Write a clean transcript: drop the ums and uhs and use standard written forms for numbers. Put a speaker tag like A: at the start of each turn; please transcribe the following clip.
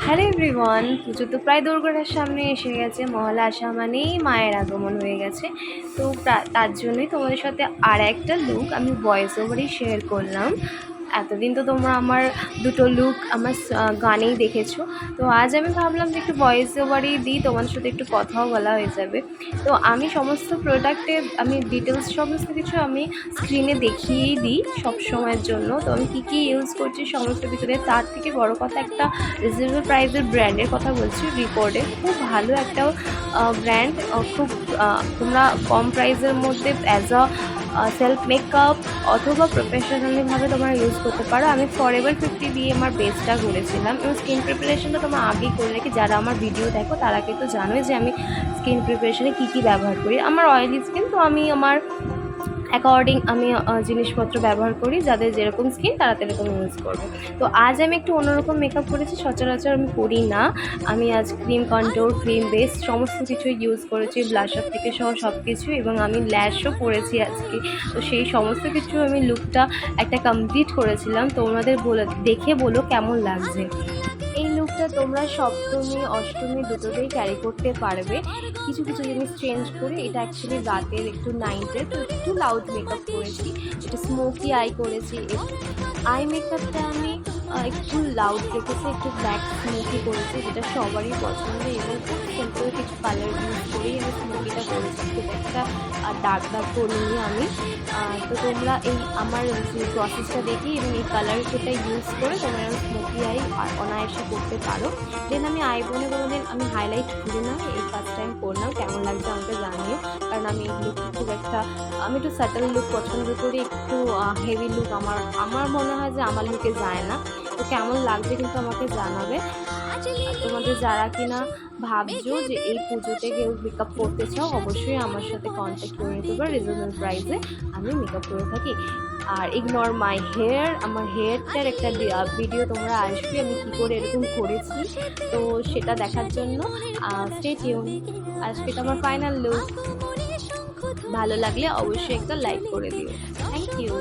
A: Hello everyone, পুজো তো প্রায় দোরগোড়ার সামনে এসে গেছে। মহালয়া আসা মানেই মায়ের আগমন হয়ে গেছে। তো তার জন্যই তোমাদের সাথে আর একটা লুক আমি ভয়েস ওভারেই শেয়ার করলাম। এতদিন তো তোমরা আমার দুটো লুক আমার গানেই দেখেছো। তো আজ আমি ভাবলাম যে একটু ভয়েস ওভারেই দিই, তোমাদের সাথে একটু কথাও বলা হয়ে যাবে। তো আমি সমস্ত প্রোডাক্টে আমি ডিটেলস সমস্ত কিছু আমি স্ক্রিনে দেখিয়েই দিই সব সময়ের জন্য। তো আমি কী কী ইউজ করছি সমস্ত ভিতরে, তার থেকে বড় কথা একটা রিজনেবল প্রাইসের ব্র্যান্ডের কথা বলছি। রিকর্ডের খুব ভালো একটা ব্র্যান্ড, খুব তোমরা কম প্রাইসের মধ্যে অ্যাজ আ সেলফ মেকআপ অথবা প্রফেশনালিভাবে তোমরা ইউজ করতে পারো। আমি ফরএভার 50 দিয়ে আমার বেসটা করেছিলাম এবং স্কিন প্রিপারেশনটা তোমরা আগেই করে রেখে, যারা আমার ভিডিও দেখো তারা কিন্তু জানোই যে আমি স্কিন প্রিপারেশনে কী কী ব্যবহার করি। আমার অয়েলি স্কিন, তো আমি আমার অ্যাকর্ডিং আমি জিনিসপত্র ব্যবহার করি, যাদের যেরকম স্কিন তারা সেরকম ইউজ করবে। তো আজ আমি একটু অন্যরকম মেকআপ করেছি, সচরাচর আমি করি না। আমি আজ ক্রিম কন্ট্রোল, ক্রিম বেস সমস্ত কিছু ইউজ করেছি, ব্লাশার থেকে সহ সব কিছু, এবং আমি ল্যাশও পরেছি আজকে। তো সেই সমস্ত কিছু আমি লুকটা একটা কমপ্লিট করেছিলাম। তোমাদের দেখে বলো কেমন লাগছে। এই লুকটা তোমরা সপ্তমী অষ্টমী দুটোতেই ক্যারি করতে পারবে। কিছু কিছু জিনিস চেঞ্জ করে, এটা অ্যাকচুয়ালি রাতের একটু নাইটের, তো একটু লাউড মেকআপ করেছি, একটু স্মোকি আই করেছি। আই মেকআপটা আমি একটু লাউড রেখেছি, একটু ব্ল্যাক স্মোকি করেছি, যেটা সবারই পছন্দ, এবং খুব সিম্পল কিছু কালার ইউজ করেই আমি স্মোকিটা করেছি। খুব একটা ডার্ক ডার্ক করিনি আমি। তো তোমরা এই আমার প্রসেসটা দেখি এবং এই কালারটা ইউজ করে তোমরা স্মোকি আই অনায়াসে করতে পারো। দেন আমি আইবোনে কোনোদিন আমি হাইলাইট করি না, এই ফার্স্ট টাইম করলাম। কেমন লাগছে আমাকে জানিও, কারণ আমি এই লুক খুব একটা, আমি একটু সাটল লুক পছন্দ করি, একটু হেভি লুক আমার মনে হয় যে আমার লুকে যায় না। তো কেমন লাগছে কিন্তু আমাকে জানাবে। তোমাদের যারা কিনা ভাবছো যে এই পুজোতে কেউ মেকআপ করতে চাও, অবশ্যই আমার সাথে কন্ট্যাক্ট করে নিতে পারো। রিজনেবল প্রাইসে আমি মেকআপ করে থাকি। আর ইগনোর মাই হেয়ার, আমার হেয়ারটার একটা ভিডিও তোমরা আসবে আমি কী করে এরকম করেছি, তো সেটা দেখার জন্য স্টে টিউন। আজকে তো আমার ফাইনাল লুক। ভালো লাগলে অবশ্যই একটা লাইক করে দিও। Thank you.